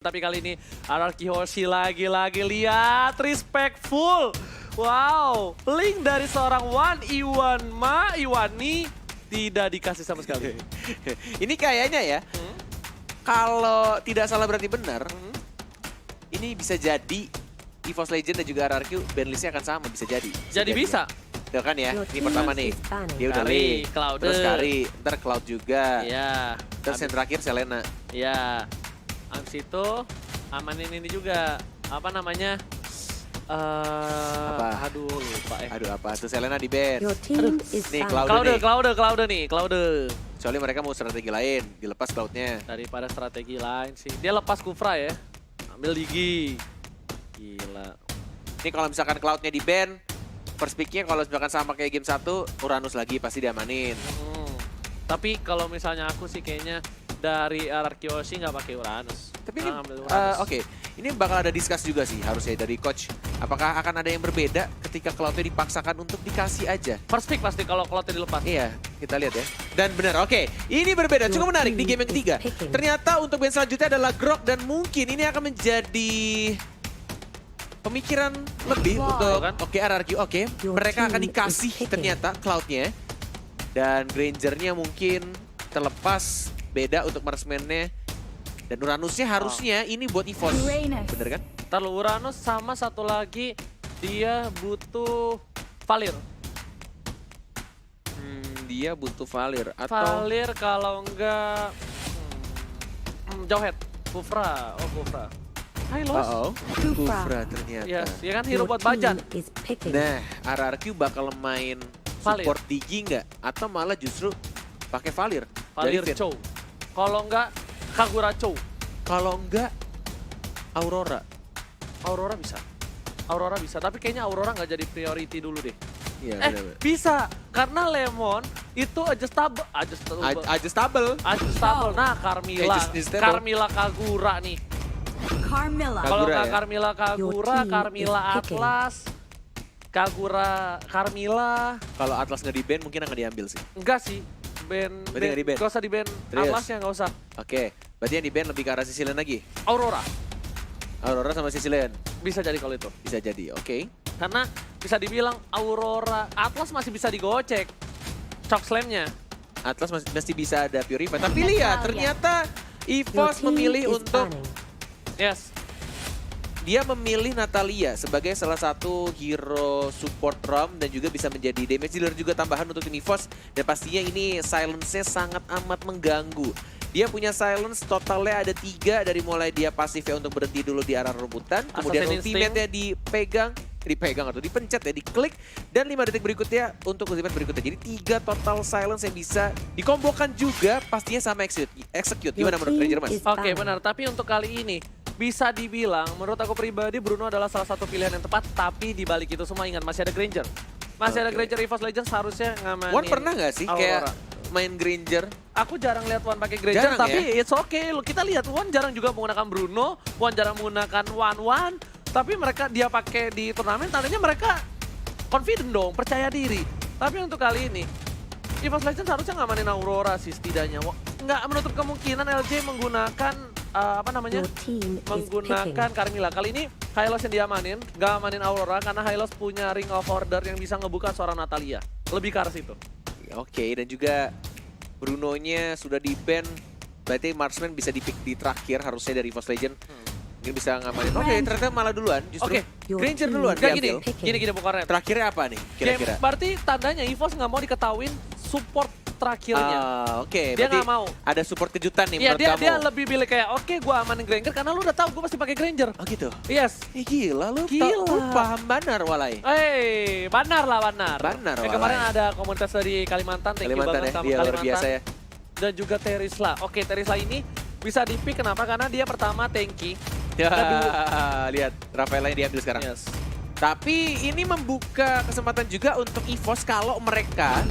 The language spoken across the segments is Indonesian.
Tapi kali ini RRQ Hoshi lagi-lagi lihat respectful. Wow, link dari seorang Iwani tidak dikasih sama sekali. Ini kayaknya ya, kalau tidak salah berarti benar, ini bisa jadi EVOS Legend dan juga RRQ bandlistnya akan sama, bisa jadi. Jadi bisa. Tuh kan ya, ini pertama nih, dia udah Kari, Lee, Cloud. terus Kari, ntar Cloud juga, Iya. terus yang terakhir Selena. Iya. Abis itu amanin ini juga. Apa namanya? Aduh lupa ya. Aduh apa, tuh Selena di band. Your team is Nih, banned. Cloud nih. Cloud. Kecuali mereka mau strategi lain, dilepas Cloudnya. Daripada strategi lain sih. Dia lepas Kufra ya. Ambil Digi. Gila. Ini kalau misalkan Cloudnya di band, first pick-nya kalau misalkan sama kayak game 1, Uranus lagi pasti diamanin. Tapi kalau misalnya aku sih kayaknya dari RRQ Hoshi nggak pakai Uranus. Tapi ini, Ngambil Uranus. oke, ini bakal ada discuss juga sih harusnya dari coach. Apakah akan ada yang berbeda ketika Cloudnya dipaksakan untuk dikasih aja? First pick pasti kalau Cloudnya dilepas. Iya, kita lihat ya. Dan benar, oke. Ini berbeda, cukup menarik di game yang ketiga. Ternyata untuk band selanjutnya adalah Grok dan mungkin ini akan menjadi pemikiran lebih untuk RRQ. Oke, mereka akan dikasih ternyata Cloud-nya. Dan Granger-nya mungkin terlepas, beda untuk marksman-nya. Dan Uranusnya harusnya ini buat EVOS. Bener kan? Ntar Uranus sama satu lagi dia butuh Valir. Dia butuh Valir atau Valir kalau enggak Jauhead. Kufra. Oh Kufra. Hylos. Kufra ternyata. Yes, ya kan hero Your buat team Bajan. is picking. Nah, RRQ bakal main Valir. support Digi nggak? Atau malah justru pakai Valir? Valir dari Finn? Chow. Kalau enggak Kagura Chow. Kalau enggak Aurora. Aurora bisa. Aurora bisa, tapi kayaknya Aurora nggak jadi priority dulu deh. Iya, bener. Bisa. Karena Lemon itu adjustable. Adjustable. Nah, Carmilla. Adjustable. Carmilla Kagura nih. Carmilla. Kalau Kagura nggak ya? Carmilla Kagura, Your team Carmilla is picking. Atlas, Kagura Carmilla. Kalau Atlas nggak di ban mungkin akan diambil sih. Enggak sih. Berarti nggak di ban? Gak usah di ban. Serius? Atlasnya nggak usah. Oke, berarti yang di ban lebih ke arah Sicilian lagi. Aurora Aurora sama Sicilian. bisa jadi kalau itu. Bisa jadi, oke. Karena bisa dibilang Aurora, Atlas masih bisa digocek. Shock Slam-nya. Atlas masih bisa ada Purify. Tapi Natalia. lihat, ternyata Your EVOS team memilih is untuk banning. Yes. dia memilih Natalia sebagai salah satu hero support ROM dan juga bisa menjadi damage dealer juga tambahan untuk tim EVOS. Dan pastinya ini silence-nya sangat amat mengganggu. Dia punya silence totalnya ada 3 dari mulai dia pasifnya untuk berhenti dulu di arah rebutan. Kemudian Assassin ultimate-nya dipegang atau dipencet ya, diklik. Dan 5 detik berikutnya untuk ultimate berikutnya. Jadi 3 total silence yang bisa dikombokan juga pastinya sama execute. Gimana menurut Ranger Mas? Oke, benar. Tapi untuk kali ini bisa dibilang menurut aku pribadi Bruno adalah salah satu pilihan yang tepat. Tapi di balik itu semua ingat masih ada Granger. Masih ada Granger EVOS Legends harusnya ngamanin. Wan pernah nggak sih kayak Aurora. main Granger? Aku jarang lihat Wan pakai Granger, Jarang tapi it's okay. Kita lihat Wan jarang juga menggunakan Bruno, Wan jarang menggunakan Wan, tapi mereka dia pakai di turnamen, tandanya mereka confident dong, percaya diri. Tapi untuk kali ini, EVOS Legends harusnya ngamanin Aurora sih setidaknya. Nggak menutup kemungkinan LJ menggunakan Your team is menggunakan picking. Carmilla. Kali ini Hylos yang diamanin, nggak amanin Aurora karena Hylos punya Ring of Order yang bisa ngebuka seorang Natalia. Lebih ke arah situ. Oke, dan juga Bruno-nya sudah di-ban. Berarti Marksman bisa di-pick di terakhir harusnya dari EVOS Legend. Mungkin bisa ngamanin. Oke, ternyata malah duluan. Justru Oke, Your Granger team duluan is Gak gini, diambil. gini pokoknya. Terakhirnya apa nih kira-kira? Berarti tandanya EVOS nggak mau diketahuin support terakhirnya. Oke, Dia berarti nggak mau. ada support kejutan nih Iya, menurut kamu. dia lebih pilih kayak, oke gue amanin Granger karena lu udah tahu gue pasti pakai Granger. Oh gitu? Yes. Gila, lu Gila. paham banar walai. Banar lah, Banar. Banar, Kemarin walai. ada komunitas dari Kalimantan, thank you Kalimantan banget ya, sama dia luar Kalimantan. biasa ya. Dan juga Terisla. Oke, Terisla ini bisa di-pick kenapa? Karena dia pertama tanky. Ya, Kedua. lihat Rafaela yang diambil sekarang. Yes. Tapi ini membuka kesempatan juga untuk EVOS kalau mereka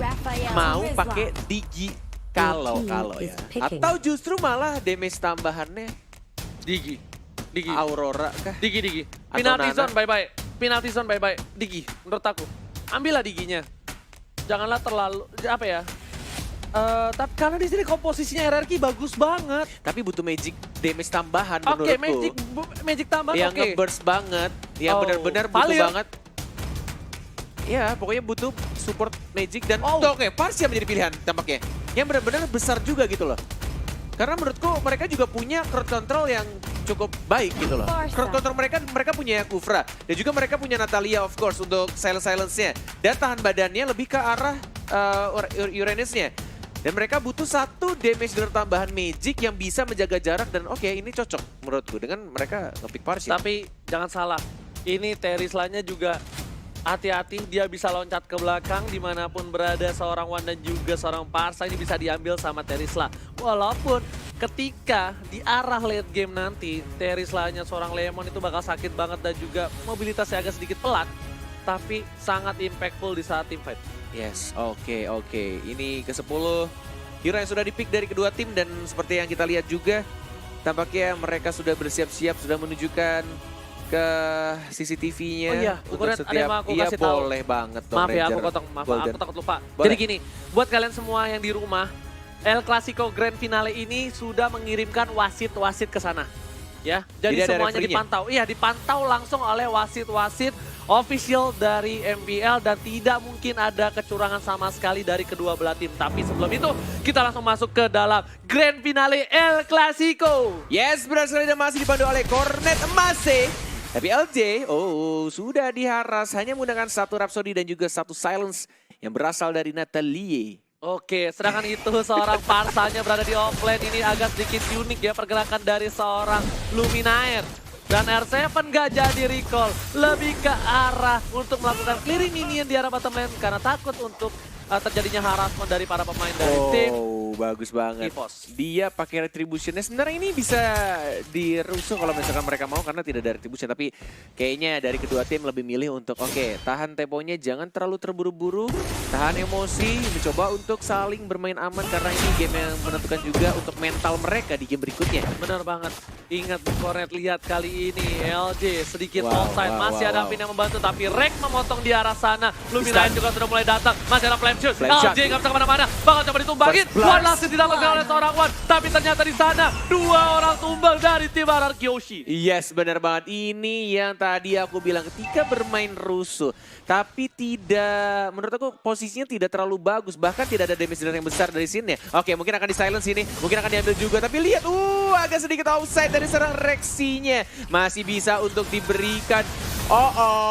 mau pakai Digi kalau ya. Atau justru malah damage tambahannya Digi. Aurora kah? Digi. Atau Penalty Nana. zone bye-bye. Penalty zone bye-bye. Digi, menurut aku. Ambillah Diginya. Janganlah terlalu, apa ya. Tapi karena di sini komposisinya RRQ bagus banget. Tapi butuh magic damage tambahan Oke, menurutku. magic tambahan Yang oke. ngeburst banget, yang Oh, benar-benar butuh Valir. banget. Ya, pokoknya butuh support magic dan Oh. oke, Parsia menjadi pilihan tampaknya. Yang benar-benar besar juga gitu loh. Karena menurutku mereka juga punya crowd control yang cukup baik gitu loh. Parsa. Crowd control mereka punya Kufra dan juga mereka punya Natalia of course untuk silence-nya. Dan tahan badannya lebih ke arah Uranusnya. Dan mereka butuh satu damage dealer tambahan magic yang bisa menjaga jarak dan oke, ini cocok menurutku dengan mereka nge-pick Parsia. Tapi jangan salah, ini Terisla-nya juga hati-hati, dia bisa loncat ke belakang dimanapun berada seorang Wan dan juga seorang Parsa ini bisa diambil sama Terisla. Walaupun ketika di arah late game nanti, Terisla-nya seorang Lemon itu bakal sakit banget dan juga mobilitasnya agak sedikit pelat. Tapi sangat impactful di saat team fight. Yes, oke. Ini ke-10 hero yang sudah dipick dari kedua tim dan seperti yang kita lihat juga tampaknya mereka sudah bersiap-siap, sudah menunjukkan ke CCTV-nya. Oh iya, untuk ukuran ada setiap, yang mau aku iya kasih tahu. boleh banget dong Maaf ya, Ranger aku Golden. takut lupa. Boleh. Jadi gini, buat kalian semua yang di rumah, El Clasico Grand Finale ini sudah mengirimkan wasit-wasit ke sana. Ya, jadi Jadi ada semuanya referee-nya? dipantau. Iya, dipantau langsung oleh wasit-wasit official dari MPL dan tidak mungkin ada kecurangan sama sekali dari kedua belah tim. Tapi sebelum itu, kita langsung masuk ke dalam Grand Finale El Clasico. Yes, benar sekali dan masih dipandu oleh Cornet Emase. Tapi LJ, sudah diharas hanya menggunakan satu Rhapsody dan juga satu Silence yang berasal dari Natalie. Oke, sedangkan itu seorang Parsanya berada di offlane. Ini agak sedikit unik ya pergerakan dari seorang Luminaire. Dan R7 gak jadi recall, lebih ke arah untuk melakukan clearing minion di arah bottom lane karena takut untuk terjadinya harassment dari para pemain dari tim Bagus banget. EVOS. Dia pakai retributionnya. Sebenarnya ini bisa dirusuh kalau misalkan mereka mau karena tidak ada retribution. Tapi kayaknya dari kedua tim lebih milih untuk oke, tahan temponya, jangan terlalu terburu-buru, tahan emosi, mencoba untuk saling bermain aman karena ini game yang menentukan juga untuk mental mereka di game berikutnya. Benar banget. Ingat Cornet, lihat kali ini LJ sedikit Wow, onside. wow, Masih wow, ada wow. Pin yang membantu tapi Rek memotong di arah sana. Luminaire juga sudah mulai datang. Masih ada flame shoot. Flame shot. LJ nggak bisa kemana-mana. Bakal coba ditumbangin. First blood. One last didapatkan oleh seorang Wan. Tapi ternyata di sana dua orang tumbang dari tim Arar Kyoshi. Yes, benar banget. Ini yang tadi aku bilang ketika bermain rusuh. Tapi tidak, menurut aku posisinya tidak terlalu bagus. Bahkan tidak ada damage dealer yang besar dari sini. Oke, mungkin akan di silence ini. Mungkin akan diambil juga. Tapi lihat, agak sedikit offside dari serang Rexinya. Masih bisa untuk diberikan.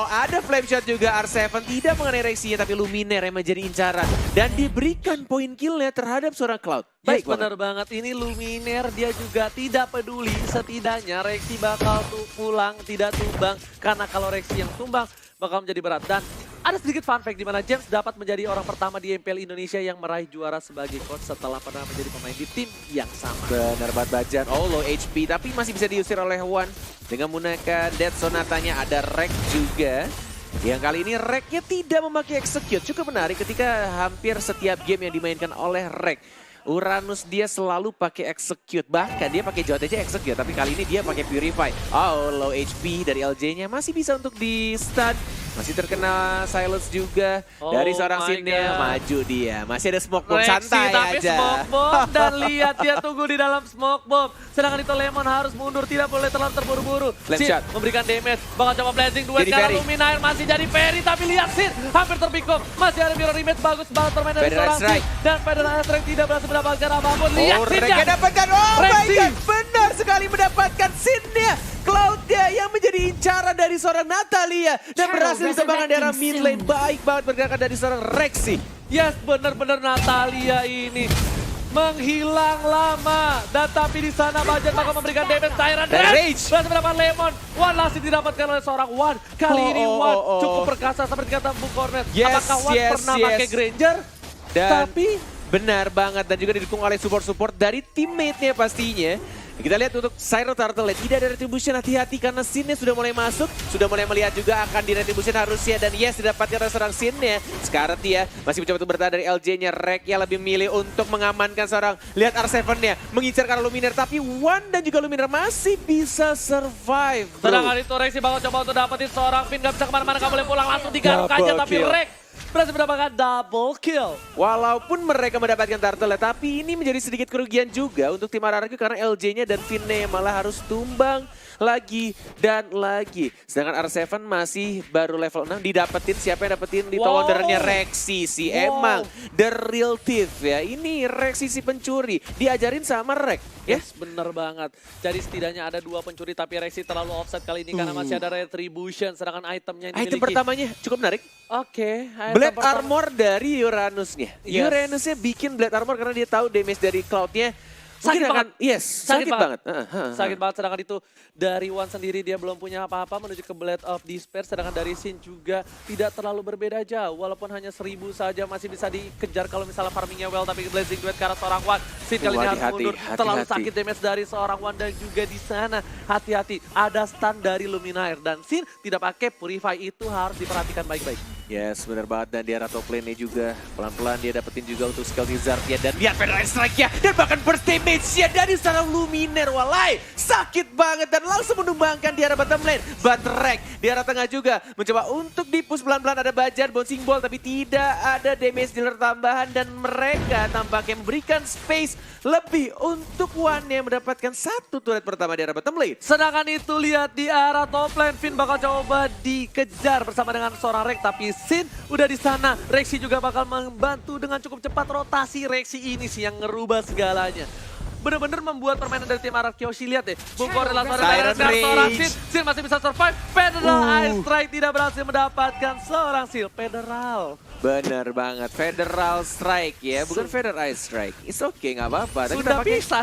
Ada flame shot juga R7. Tidak mengenai Rexinya, tapi Luminaire yang menjadi incaran. Dan diberikan poin killnya terhadap seorang Cloud. Baik, Baik banget. benar banget. Ini Luminaire dia juga tidak peduli. Setidaknya Rexy bakal pulang, tidak tumbang. Karena kalau Rexy yang tumbang bakal menjadi berat. Dan ada sedikit fun fact di mana James dapat menjadi orang pertama di MPL Indonesia yang meraih juara sebagai coach setelah pernah menjadi pemain di tim yang sama. Benar banget Bajan. Low HP tapi masih bisa diusir oleh Wan dengan menggunakan Death Sonatanya. Ada Rek juga. Yang kali ini Reknya tidak memakai Execute. Cukup menarik ketika hampir setiap game yang dimainkan oleh Rek. Uranus dia selalu pakai Execute. Bahkan dia pakai JTJ Execute. Tapi kali ini dia pakai Purify. Low HP dari LJ-nya. Masih bisa untuk di stun. Masih terkena silence juga. Dari seorang my Sinnya. God. Maju dia. Masih ada smoke bomb. Rexy Santai tapi aja. smoke bomb dan lihat dia tunggu di dalam smoke bomb. Sedangkan itu Lemon harus mundur, tidak boleh terlalu terburu-buru. Flame Sid shot. memberikan damage, bakal coba blazing duet Jadi karena Ferry. Luminaire masih jadi Ferry. Tapi lihat Sid, hampir terpikok. Masih ada mirror image bagus banget bermain dari Federal seorang Sid. Strike. Dan Federal Strike tidak berhasil mendapatkan apapun. Lihat Reknya Sidnya. dapatkan. My Rexy. God, benar sekali mendapatkan Sinnya. Cloud-nya yang menjadi incaran dari seorang Natalia. Dan Turtle berhasil disebangkan dari arah resurrecting mid lane. Baik banget bergerakan dari seorang Rexy. Yes, benar-benar Natalia ini menghilang lama. Dan tapi di sana Bajan bakal memberikan damage Tyrant Dan Red. Rage. Berhasil mendapatkan Lemon. One last didapatkan oleh seorang Wan. Kali ini Wan oh. cukup perkasa seperti kata Bung Cornet. Yes, Apakah Wan yes, pernah yes. pakai Granger? Dan Tapi benar banget. Dan juga didukung oleh support-support dari teammate-nya pastinya. Kita lihat untuk Cyro Turtle tidak ada retribution, hati-hati karena Sinnya sudah mulai masuk. Sudah mulai melihat juga akan di retribution harusnya. Dan yes, didapatkan oleh seorang Sinnya. Sekarang dia masih mencoba untuk bertahan dari LJ-nya. Rek yang lebih milih untuk mengamankan seorang. Lihat R7-nya mengincar karena Luminaire. Tapi Wan dan juga Luminaire masih bisa survive, bro. sedangkan itu Rexy bakal coba untuk dapetin seorang Pin. Gak bisa kemana-mana, gak boleh pulang. Langsung digaruk aja. Double Tapi kill. Rex berhasil mendapatkan double kill. Walaupun mereka mendapatkan turtle, tapi ini menjadi sedikit kerugian juga untuk tim RRQ karena LJ-nya dan Finne malah harus tumbang lagi dan lagi. Sedangkan R7 masih baru level 6 didapetin. Siapa yang dapetin Little Wow. Wonder-nya? Rexy si Wow. emang the real thief ya. Ini Rexy si pencuri diajarin sama Rex ya. Yes, bener banget. Jadi setidaknya ada 2 pencuri tapi Rexy terlalu offset kali ini karena masih ada retribution. Sedangkan itemnya yang Item dimiliki. pertamanya cukup menarik. Oke. item Blade pertama. Armor dari Uranusnya. Yes. Uranusnya bikin Blade Armor karena dia tahu damage dari Cloud-nya. Sakit Mungkin banget. Yes, sakit banget. Sakit banget, sedangkan itu dari Wan sendiri dia belum punya apa-apa menuju ke Blade of Despair, sedangkan dari Sin juga tidak terlalu berbeda jauh, walaupun hanya 1000 saja masih bisa dikejar kalau misalnya farmingnya well, tapi Blazing Duet ke arah seorang Wan. Sin kali ini harus Hati-hati, mundur, hati-hati. terlalu sakit damage dari seorang Wan dan juga di sana hati-hati ada stun dari Luminaire dan Sin tidak pakai Purify, itu harus diperhatikan baik-baik. Yes, benar banget. Dan di arah top lane-nya juga pelan-pelan dia dapetin juga untuk skill Lizard-nya. Dan lihat Federal Strike-nya. Dan bahkan burst damage-nya dari seorang Luminaire. Walai, sakit banget. Dan langsung menumbangkan di arah bottom lane. Batrek di arah tengah juga mencoba untuk di-push pelan-pelan. Ada Bajar, bouncing ball. Tapi tidak ada damage dealer tambahan. Dan mereka tampaknya memberikan space lebih untuk Wan yang mendapatkan 1 turret pertama di arah bottom lane. Sedangkan itu lihat di arah top lane, Finn bakal coba dikejar bersama dengan seorang Rex, tapi Sin udah di sana. Rexy juga bakal membantu dengan cukup cepat rotasi. Rexy ini sih yang ngerubah segalanya. Bener-bener membuat permainan dari tim RRQ. Lihat deh, Bung Gorilla Siren seorang Rage. Sin. Sin masih bisa survive. Federal Ice Strike tidak berhasil mendapatkan seorang seal. Federal. Bener banget, Federal Strike ya, bukan Federal Ice Strike. It's okay, nggak apa-apa. Tapi Sudah tampaknya bisa.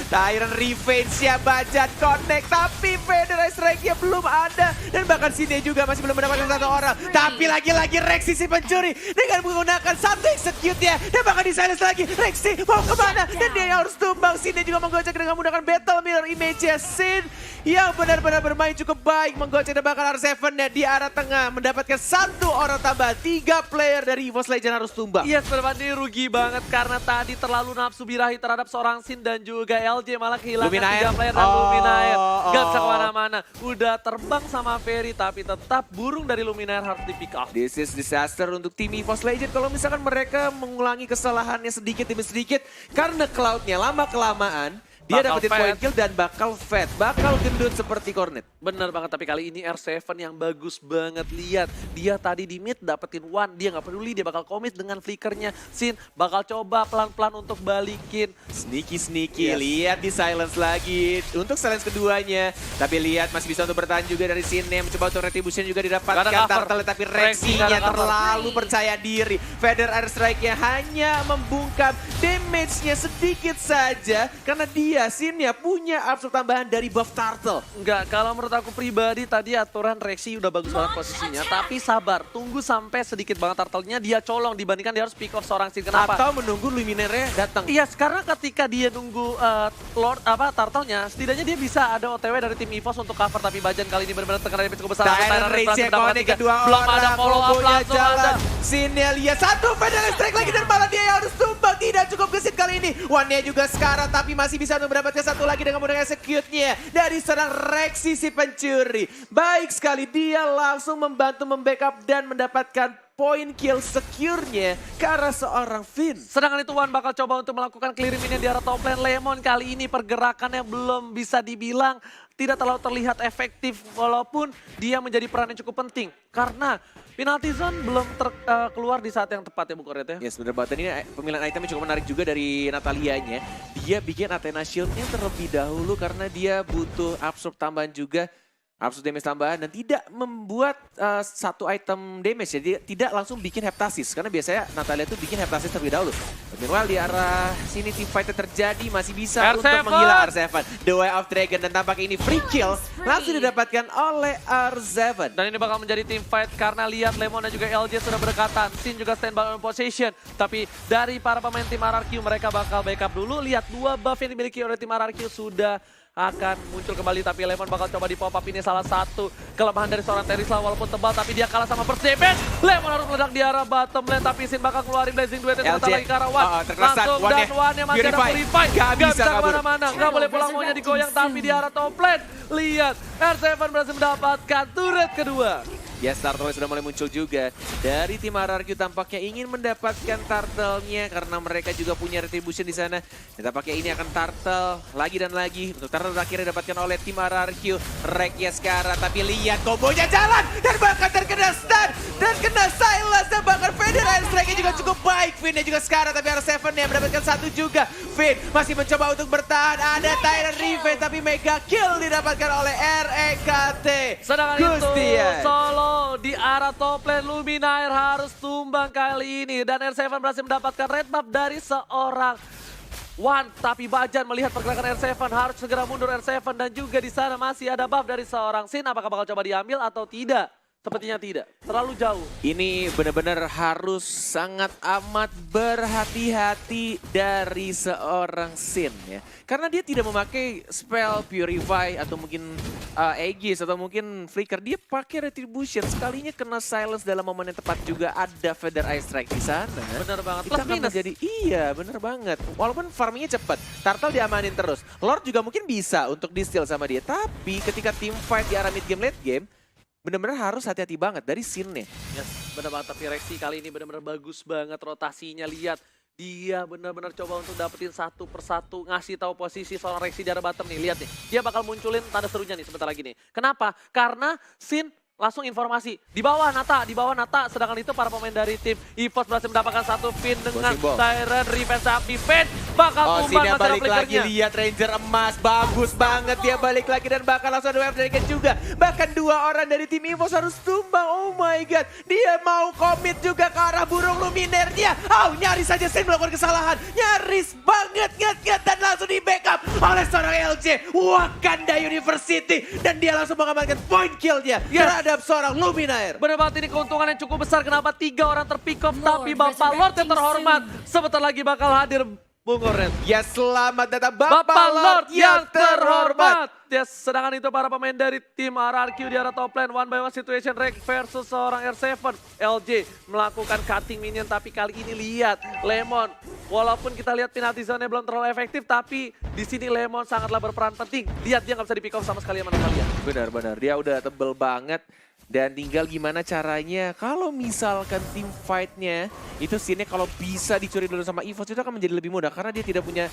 Tyrant Revenge ya, Bajan connect, tapi Federal Strike-nya belum ada. Dan bahkan Sine juga masih belum mendapatkan 1 orang. Tapi lagi-lagi Rexy si pencuri dengan menggunakan 1 execute ya. Dan bahkan di silence lagi, Rexy mau kemana? Dan dia harus tumbang. Sine juga menggocek dengan menggunakan Battle Mirror Image-nya. Sin yang benar-benar bermain cukup baik, menggocek dan bahkan R7-nya di arah tengah. Mendapatkan 1 orang tambah, 3 player dari EVOS Legend harus tumbang. Yes, benar ini rugi banget karena tadi terlalu nafsu birahi terhadap seorang Sin dan juga LJ malah kehilangan Luminaire. 3 player dan Luminaire. Gak bisa Oh. kemana-mana. Udah terbang sama Ferry tapi tetap burung dari Luminaire harus di pick off. This is disaster untuk tim EVOS Legend kalau misalkan mereka mengulangi kesalahannya sedikit demi sedikit karena Cloud-nya lama-kelamaan dia Bakal dapetin fat. point kill dan bakal fat, bakal gendut seperti Cornet. Bener banget, tapi kali ini R7 yang bagus banget. Lihat, dia tadi di mid dapetin one, dia nggak peduli, dia bakal commit dengan flickernya. Sin bakal coba pelan-pelan untuk balikin. Sneaky, Yes. lihat di silence lagi untuk silence keduanya. Tapi lihat masih bisa untuk bertahan juga dari sini, mencoba untuk retribution juga Nggak didapatkan. ada cover. Turtle, tapi Rexy nggak Rexy-nya ada cover. terlalu percaya diri. Feather Air Strike-nya hanya membungkam damage-nya sedikit saja karena dia Sin-nya punya absorb tambahan dari buff Turtle. Enggak, kalau menurut aku pribadi tadi aturan Rexy udah bagus banget posisinya. Tapi sabar, tunggu sampai sedikit banget turtle-nya dia colong dibandingkan dia harus pick off seorang Sin. Kenapa? Atau menunggu Luminaire datang. Iya, karena ketika dia nunggu Lord turtle-nya, setidaknya dia bisa ada OTW dari tim EVOS untuk cover. Tapi Bajan kali ini benar-benar terkena damage cukup besar. Tyrant Rage connect kedua Belum orang, ada follow up kombonya langsung ada. Sinnya lihat 1 Feather Strike lagi dan malah dia yang harus tumbang. Tidak cukup gesit kali ini. One-nya juga sekarang tapi masih bisa untuk mendapatkan 1 lagi dengan menggunakan execute-nya dari seorang Rexy si pencuri. Baik sekali, dia langsung membantu membackup dan mendapatkan point kill secure-nya ke arah seorang Finn. Sedangkan itu Wan bakal coba untuk melakukan clear minion di arah top lane. Lemon kali ini pergerakannya belum bisa dibilang tidak terlalu terlihat efektif walaupun dia menjadi peran yang cukup penting karena penalty zone belum keluar di saat yang tepat ya Bu Koret ya. Ya sebenarnya banget. Dan ini pemilihan itemnya cukup menarik juga dari Natalianya. Dia bikin Athena Shield-nya terlebih dahulu karena dia butuh absorb tambahan juga. Absorb damage tambahan dan tidak membuat 1 item damage. Jadi tidak langsung bikin heptasis. Karena biasanya Natalia tuh bikin heptasis terlebih dahulu. Meanwhile di arah sini team fight terjadi masih bisa R7. untuk menggila R7. The Way of Dragon dan tampaknya ini free kill langsung didapatkan oleh R7. Dan ini bakal menjadi team fight karena lihat Lemon dan juga LJ sudah berdekatan. Sin juga stand by on position. Tapi dari para pemain tim RRQ mereka bakal backup dulu. Lihat 2 buff yang dimiliki oleh tim RRQ sudah akan muncul kembali. Tapi Lemon bakal coba di pop up, ini salah satu kelemahan dari seorang Terisla walaupun tebal. Tapi dia kalah sama first damage. Lemon harus meledak di arah bottom lane. Tapi Sin bakal keluarin Blazing Duet yang sebentar lagi ke arah Wan. Langsung dan Wan-nya masih ada Purify. Gak bisa kemana-mana. Gak boleh pulang, maunya digoyang. Tapi di arah top lane. Lihat R7 berhasil mendapatkan turret kedua. Ya, Turtle sudah mulai muncul juga. Dari tim RRQ tampaknya ingin mendapatkan Turtle-nya karena mereka juga punya retribution di sana. Dan tampaknya ini akan Turtle lagi dan lagi. Untuk Turtle akhirnya didapatkan oleh tim RRQ. Reknya sekarang, tapi lihat kombonya jalan. Dan bahkan terkena stun. Dan kena silence. Dan bahkan Vader Ice Strike-nya juga cukup baik. Finn-nya juga sekarang, tapi R7 yang mendapatkan satu juga. Finn masih mencoba untuk bertahan. Ada Tyrant Revenge, tapi mega kill didapatkan oleh REKT. Sedangkan itu Gustian. solo di arah top lane Luminaire harus tumbang kali ini. Dan R7 berhasil mendapatkan red buff dari seorang Wan. Tapi Bajan melihat pergerakan R7 harus segera mundur R7. Dan juga di sana masih ada buff dari seorang Sin. Apakah bakal coba diambil atau tidak? Sepertinya tidak, terlalu jauh. Ini benar-benar harus sangat amat berhati-hati dari seorang Sin ya. Karena dia tidak memakai spell Purify atau mungkin Aegis atau mungkin Flicker. Dia pakai Retribution, sekalinya kena silence dalam momen yang tepat juga ada Feather Ice Strike di sana. Bener banget, Itu plus akan minus. menjadi, iya bener banget. Walaupun farmingnya cepat, Turtle diamanin terus. Lord juga mungkin bisa untuk di-steal sama dia. Tapi ketika team fight di arah mid game, late game, benar-benar harus hati-hati banget dari scene-nya. Yes, bener banget. Tapi Rexy kali ini benar-benar bagus banget rotasinya. Lihat, dia benar-benar coba untuk dapetin satu persatu, ngasih tahu posisi seorang Rexy di arah bottom nih. Lihat nih, dia bakal munculin tanda serunya nih sebentar lagi nih. Kenapa? Karena Sin langsung informasi di bawah Nata, sedangkan itu para pemain dari tim EVOS berhasil mendapatkan satu pin dengan Simbol. Tyrant Revenge up defense, bakal Oh, tumbang sini masalah balik lagi, flickernya. lihat Ranger emas, bagus banget dia balik lagi dan bahkan langsung ada wave dragon juga. Bahkan dua orang dari tim EVOS harus tumbang, oh my god. Dia mau komit juga ke arah burung luminernya. Oh, nyaris saja Sen melakukan kesalahan, nyaris banget, dan langsung di backup oleh seorang LJ Wakanda University. Dan dia langsung mengamankan point kill-nya terhadap seorang Luminaire. Bener banget, ini keuntungan yang cukup besar. Kenapa 3 orang terpick off, Lord tapi Bapak Lord yang resurrecting terhormat sebentar lagi bakal hadir, Bung Oren. Ya, selamat datang Bapak Lord yang terhormat. Yes, sedangkan itu para pemain dari tim RRQ di arah top lane. One by one situation Rek versus seorang R7. LJ melakukan cutting minion, tapi kali ini lihat Lemon. Walaupun kita lihat penalty zone-nya belum terlalu efektif, tapi di sini Lemon sangatlah berperan penting. Lihat dia nggak bisa di pick off sama sekali sama Natalia. Benar-benar, dia udah tebel banget. Dan tinggal gimana caranya kalau misalkan tim fight-nya itu scene-nya kalau bisa dicuri dulu sama EVOS itu akan menjadi lebih mudah. Karena dia tidak punya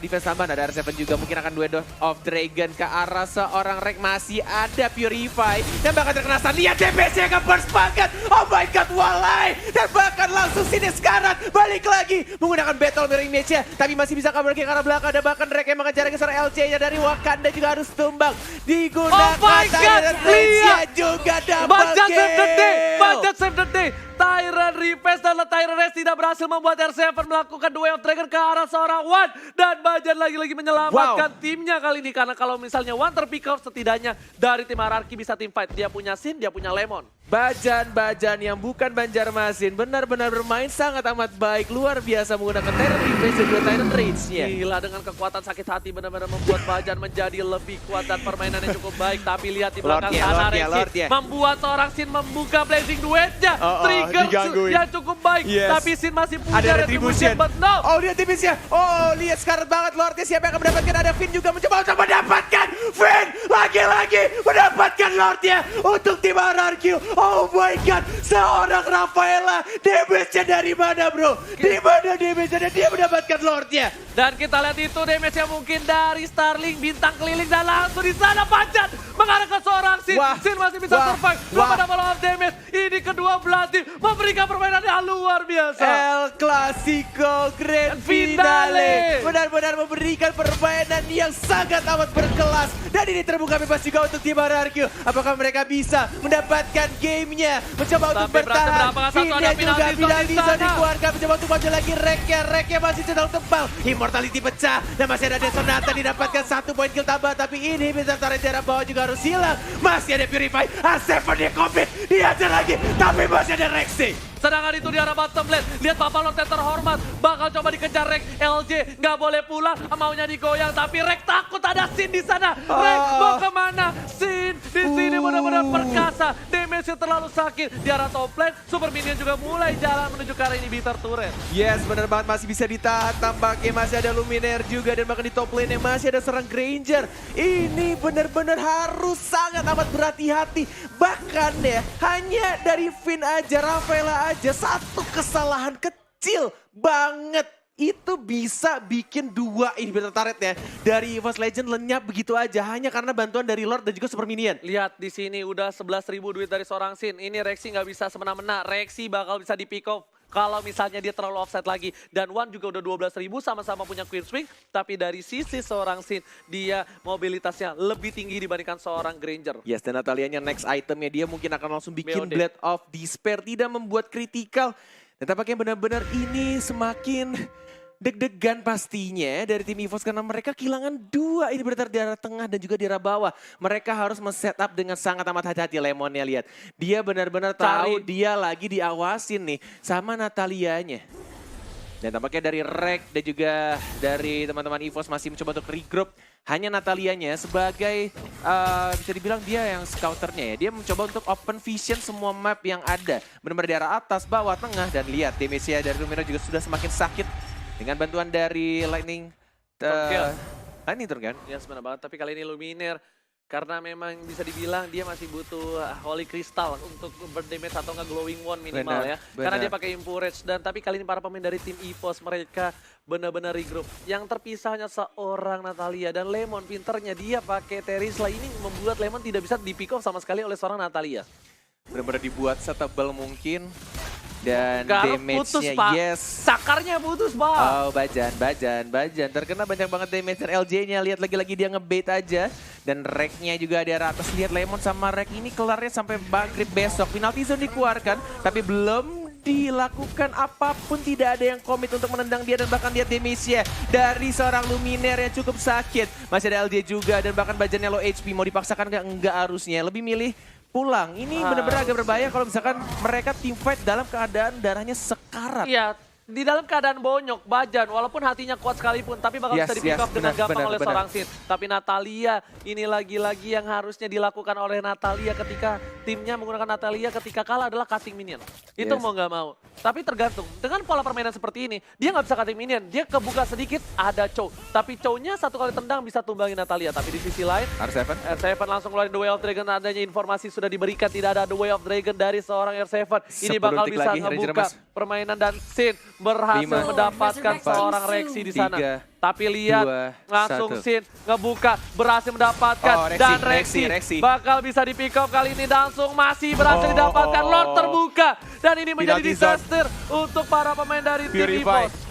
defense tambahan. Ada R7 juga mungkin akan Duet of Dragon ke arah seorang Rek. Masih ada Purify dan bahkan terkena stun. Lihat DPC yang burst banget. Oh my god, walai. Dan bahkan langsung scene sekarang balik lagi menggunakan battle mirror image-nya. Tapi masih bisa kabur ke arah belakang. Dan bahkan Rek yang mengejar seorang LJ-nya dari Wakanda juga harus tumbang. Digunakan Oh my god, lihat. juga Bajan save the day, Bajan save the day. Tyrant Revenge dan Tyrant Rest tidak berhasil membuat R7 melakukan Duel of Dragon ke arah seorang Wan. Dan Bajan lagi-lagi menyelamatkan timnya kali ini. Karena kalau misalnya Wan terpick off, setidaknya dari tim RRQ bisa tim fight. Dia punya Sin, dia punya Lemon. Bajan yang bukan Banjarmasin benar-benar bermain sangat amat baik. Luar biasa menggunakan Tyrant Revenge dan juga Tyrant Rage-nya. Gila, dengan kekuatan sakit hati benar-benar membuat Bajan menjadi lebih kuat dan permainannya cukup baik. Tapi lihat di belakang sana Rexy membuat seorang Sin membuka blazing duetnya. Trigger yang cukup baik. Yes. Tapi Sin masih punya Ada retribution, retribution. but no. Oh, lihat tipisnya. Oh, lihat sekarang banget Lordnya siapa yang akan mendapatkan. Ada Finn juga mencoba untuk mendapatkan. Finn lagi-lagi mendapatkan Lordnya untuk tim RRQ. Oh my god, seorang Rafaela. Damage-nya dari mana bro? Di mana damage-nya? Dia mendapatkan Lordnya. Dan kita lihat itu damage-nya mungkin dari Starling, bintang keliling, dan langsung di sana Bajan mengarah ke seorang Sin. Wah. Sin masih bisa Wah. survive. Wah. Belum ada follow up damage. Ini kedua belah tim memberikan permainan yang luar biasa. El Clasico Grand Finale. Finale. Benar-benar memberikan permainan yang sangat amat berkelas. Dan ini terbuka bebas juga untuk tim RRQ. Apakah mereka bisa mendapatkan gamenya? Mencoba untuk Tapi berantem bertahan. berapa satu, ada Finnya juga penalti zone bila di bisa sana. dikeluarkan. Mencoba untuk maju lagi Reknya masih sedang tebal. Immortality pecah. Dan masih ada Desonata didapatkan 1 poin kill tambah. Tapi ini bisa tarik daerah bawah juga harus hilang. Masih ada Purify. A7 dia commit. Dia aja lagi. Tapi masih ada Rexy. Sedangkan itu di arah bottom lane. Lihat Papa Lord yang terhormat. Bakal coba dikejar Rek. LJ nggak boleh pulang. Maunya digoyang. Tapi Rek takut ada Sin di sana. Rek mau kemana? Sin di sini benar-benar perkasa. Damage damage-nya terlalu sakit. Di arah top lane, Super Minion juga mulai jalan menuju ke arah inhibitor turret. Yes, benar banget, masih bisa ditahan. Tampaknya masih ada Luminaire juga dan bahkan di top lane masih ada seorang Granger. Ini benar-benar harus sangat amat berhati-hati. Bahkan ya, hanya dari Finn aja, Rafaela aja, satu kesalahan kecil banget itu bisa bikin 2 inhibitor turret ya dari EVOS Legend lenyap begitu aja hanya karena bantuan dari Lord dan juga Super Minion. Lihat di sini udah 11.000 duit dari seorang Sin. Ini Rexy nggak bisa semena-mena. Rexy bakal bisa di pick off kalau misalnya dia terlalu offset lagi. Dan Wan juga udah 12.000 sama-sama punya Queen Swing. Tapi dari sisi seorang Sin, dia mobilitasnya lebih tinggi dibandingkan seorang Granger. Yes, dan Natalianya next itemnya dia mungkin akan langsung bikin BOD. Blade of Despair. Tidak membuat kritikal. Dan tampaknya benar-benar ini semakin deg-degan pastinya dari tim EVOS karena mereka kehilangan 2 inhibitor di arah tengah dan juga di arah bawah. Mereka harus men-setup dengan sangat amat hati-hati. Lemonnya lihat. Dia benar-benar tahu dia lagi diawasin nih sama Natalianya. Dan tampaknya dari Rek dan juga dari teman-teman EVOS masih mencoba untuk regroup. Hanya Natalianya sebagai bisa dibilang dia yang scouternya ya. Dia mencoba untuk open vision semua map yang ada. Benar-benar di arah atas, bawah, tengah. Dan lihat damage-nya dari Luminaire juga sudah semakin sakit. Dengan bantuan dari Lightning Lightning turn kan? Ya benar banget, tapi kali ini Luminaire karena memang bisa dibilang dia masih butuh Holy Crystal untuk berdamage atau nggak Glowing Wand minimal ya. Karena dia pakai Impurage dan tapi kali ini para pemain dari tim EVOS mereka benar-benar regroup. Yang terpisah hanya seorang Natalia dan Lemon pinternya dia pakai Terisla ini membuat Lemon tidak bisa di pick off sama sekali oleh seorang Natalia. Benar-benar dibuat setebal mungkin. Dan Garuk putus, damage-nya Pak. yes. Sakarnya putus, Pak. Oh, bajan. Terkena banyak banget damage dari LJ-nya. Lihat lagi-lagi dia ngebait aja. Dan Rek-nya juga di arah atas. Lihat Lemon sama Rek ini kelarnya sampai maghrib besok. Penalty zone dikeluarkan, tapi belum dilakukan apapun. Tidak ada yang komit untuk menendang dia. Dan bahkan lihat damage-nya dari seorang Luminaire yang cukup sakit. Masih ada LJ juga dan bahkan bajannya low HP. Mau dipaksakan nggak? Enggak harusnya. Lebih milih pulang. Ini benar-benar agak berbahaya kalau misalkan mereka team fight dalam keadaan darahnya sekarat. Iya, di dalam keadaan bonyok, Bajan, walaupun hatinya kuat sekalipun, tapi bakal bisa di pick up dengan gampang oleh seorang Sin. Tapi Natalia, ini lagi-lagi yang harusnya dilakukan oleh Natalia ketika timnya menggunakan Natalia ketika kalah adalah cutting minion. Itu mau nggak mau. Tapi tergantung, dengan pola permainan seperti ini, dia nggak bisa cutting minion. Dia kebuka sedikit, ada Chow. Tapi Chow-nya satu kali tendang bisa tumbangin Natalia. Tapi di sisi lain, R7 langsung keluarin The Way of Dragon. Adanya informasi sudah diberikan, tidak ada The Way of Dragon dari seorang R7. Ini bakal bisa ngebuka permainan dan Sin berhasil mendapatkan seorang Rexy di sana. Tapi lihat langsung Sin ngebuka, berhasil mendapatkan dan Rexy bakal bisa di pick up kali ini langsung masih berhasil didapatkan. Lord terbuka dan ini menjadi disaster untuk para pemain dari tim EVOS.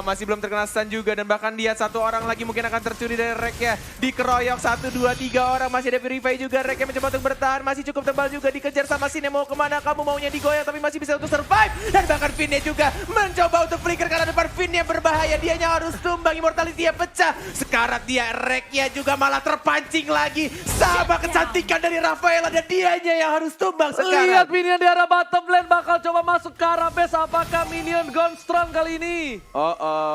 Masih belum terkena stun juga dan bahkan lihat satu orang lagi mungkin akan tercuri dari Rek-nya. Dikeroyok 1, 2, 3 orang, masih ada Purify juga. Rek-nya mencoba untuk bertahan, masih cukup tebal juga, dikejar sama Sin yang mau kemana, kamu maunya digoyang tapi masih bisa untuk survive. Dan bahkan Finn-nya juga mencoba untuk flicker karena depan Finn-nya berbahaya, dianya harus tumbang, immortality-nya pecah. Sekarang dia Rek-nya juga malah terpancing lagi. Sama kecantikan dari Rafaela dan dianya yang harus tumbang sekarang. Lihat Minion di arah bottom lane bakal coba masuk ke arah base, apakah Minion gone strong kali ini?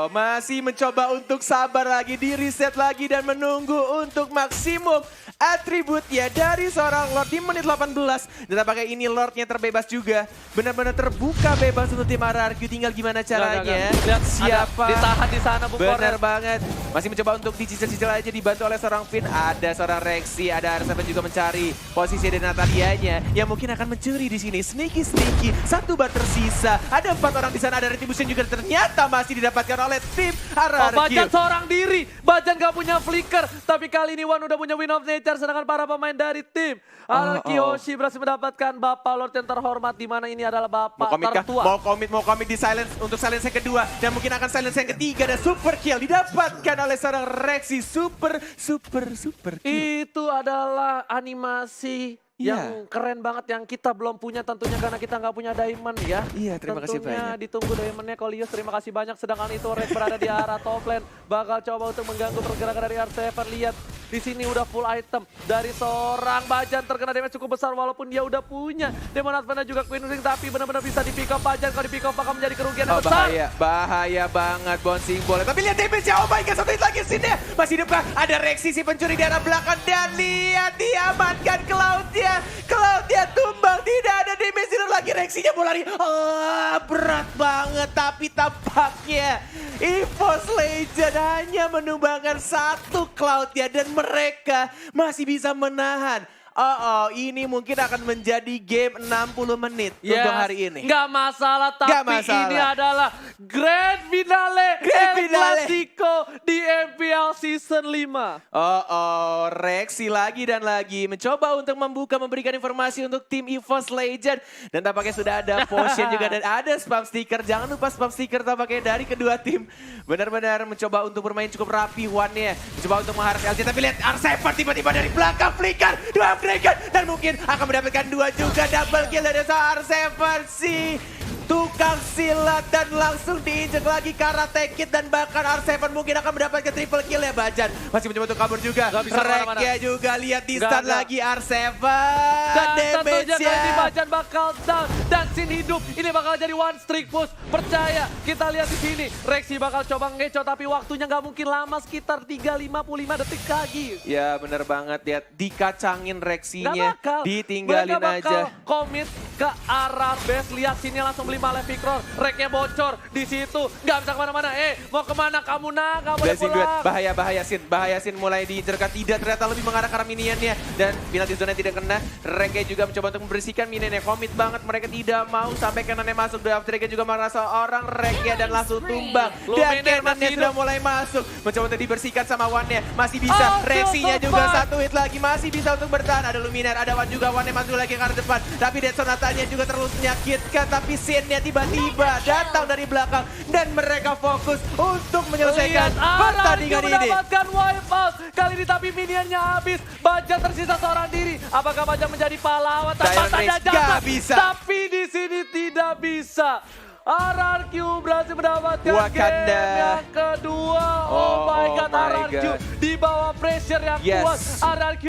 Masih mencoba untuk sabar lagi, di reset lagi dan menunggu untuk maksimum atributnya dari seorang Lord di menit 18. Dan apakah ini Lordnya terbebas juga? Benar-benar terbuka bebas untuk tim RRQ, tinggal gimana caranya. Lihat siapa? Ditahan di sana Bu. Benar banget. Masih mencoba untuk dicicil-cicil aja, dibantu oleh seorang Finn. Ada seorang Rexy, ada R7 juga mencari posisi dari Natalianya yang mungkin akan mencuri di sini. Sneaky. Satu bar tersisa. Ada 4 orang di sana, ada Retribution juga ternyata masih didapatkan oleh tim RRQ. Bajan seorang diri. Bajan gak punya flicker. Tapi kali ini Wan udah punya Win of Nature. Sedangkan para pemain dari tim RRQ Hoshi berhasil mendapatkan Bapak Lord yang terhormat. Di mana ini adalah Bapak tertua. Mau komit di silence untuk silence yang kedua. Dan mungkin akan silence yang ketiga. Dan super kill didapatkan oleh seorang Rexy. Super kill. Itu adalah animasi yang keren banget yang kita belum punya tentunya karena kita nggak punya diamond ya. Iya, terima kasih banyak. Tentunya ditunggu diamondnya Kolius, terima kasih banyak. Sedangkan itu Red berada di arah top lane, bakal coba untuk mengganggu pergerakan dari R7. Lihat di sini udah full item dari seorang Bajan, terkena damage cukup besar walaupun dia udah punya Demon Advance juga Queen Ring, tapi benar-benar bisa di pick up Bajan. Kalau di pick up bakal menjadi kerugian yang besar. Bahaya banget bouncing boleh. Tapi lihat damage-nya, oh my god, satu hit lagi sini. Masih depan, ada Rexy si pencuri di arah belakang dan lihat diamankan Cloud-nya tumbang di Rexinya mau lari. Oh, berat banget. Tapi tampaknya EVOS Legend hanya menumbangkan satu Cloud ya. Dan mereka masih bisa menahan. Ini mungkin akan menjadi game 60 menit untuk hari ini. Nggak masalah, tapi masalah. ini adalah Grand Finale El Clasico di MPL Season 5. Rexy lagi dan lagi mencoba untuk memberikan informasi untuk tim EVOS Legend. Dan tampaknya sudah ada potion juga dan ada spam sticker. Jangan lupa spam sticker tampaknya dari kedua tim. Benar-benar mencoba untuk bermain cukup rapi One-nya. Mencoba untuk mengharap LG, tapi lihat R7 tiba-tiba dari belakang flicker. Dua flicker dan mungkin akan mendapatkan dua juga. Double kill dari R7 si tukang silat dan langsung diinjek lagi Karate Kid dan bahkan R7 mungkin akan mendapatkan triple kill ya Bajan. Masih mencoba untuk kabur juga. Reknya juga lihat di stun lagi R7. Dan tentunya kali ini Damage-nya. Bajan bakal down dan Sin hidup. Ini bakal jadi one streak push. Percaya, kita lihat di sini. Rexy bakal coba ngeco tapi waktunya nggak mungkin lama, sekitar 3:55 detik lagi. Ya bener banget ya, dikacangin Nggak Rexinya, bakal. ditinggalin Mereka bakal aja. komit ke arah base. Lihat sini langsung beli malah Victor. Reknya bocor di situ. Nggak bisa kemana-mana. Mau kemana kamu nak? Nggak boleh Blazing Duet, pulang. bahaya Sin mulai diincerkan, tidak ternyata lebih mengarah ke arah minionnya dan penalti zona tidak kena. Reknya juga mencoba untuk membersihkan minionnya, komit banget mereka tidak mau sampai kanannya masuk. Reknya juga merasa orang Reknya dan langsung tumbang. Dan Luminer cannonnya masih sudah hidup. mulai masuk, mencoba untuk dibersihkan sama One-nya, masih bisa. Rexinya juga satu hit lagi, masih bisa untuk bertahan. Ada Luminer, ada One juga, One-nya masuk lagi ke arah depan. Tapi Dead Sonatanya juga terus menyakitkan, tapi Sin-nya tiba-tiba datang dari belakang dan mereka fokus untuk menyelesaikan pertandingan ini. Mendapatkan wipeout. Kali ini tapi minionnya habis. Bajan tersisa seorang diri. Apakah Bajan menjadi pahlawan tanpa Diamond tanda Race jasa? gak bisa. Tapi di sini tidak bisa. RRQ berhasil mendapatkan Wakanda. game yang kedua. Oh my god, my RRQ God. di bawah pressure yang Yes. kuat. RRQ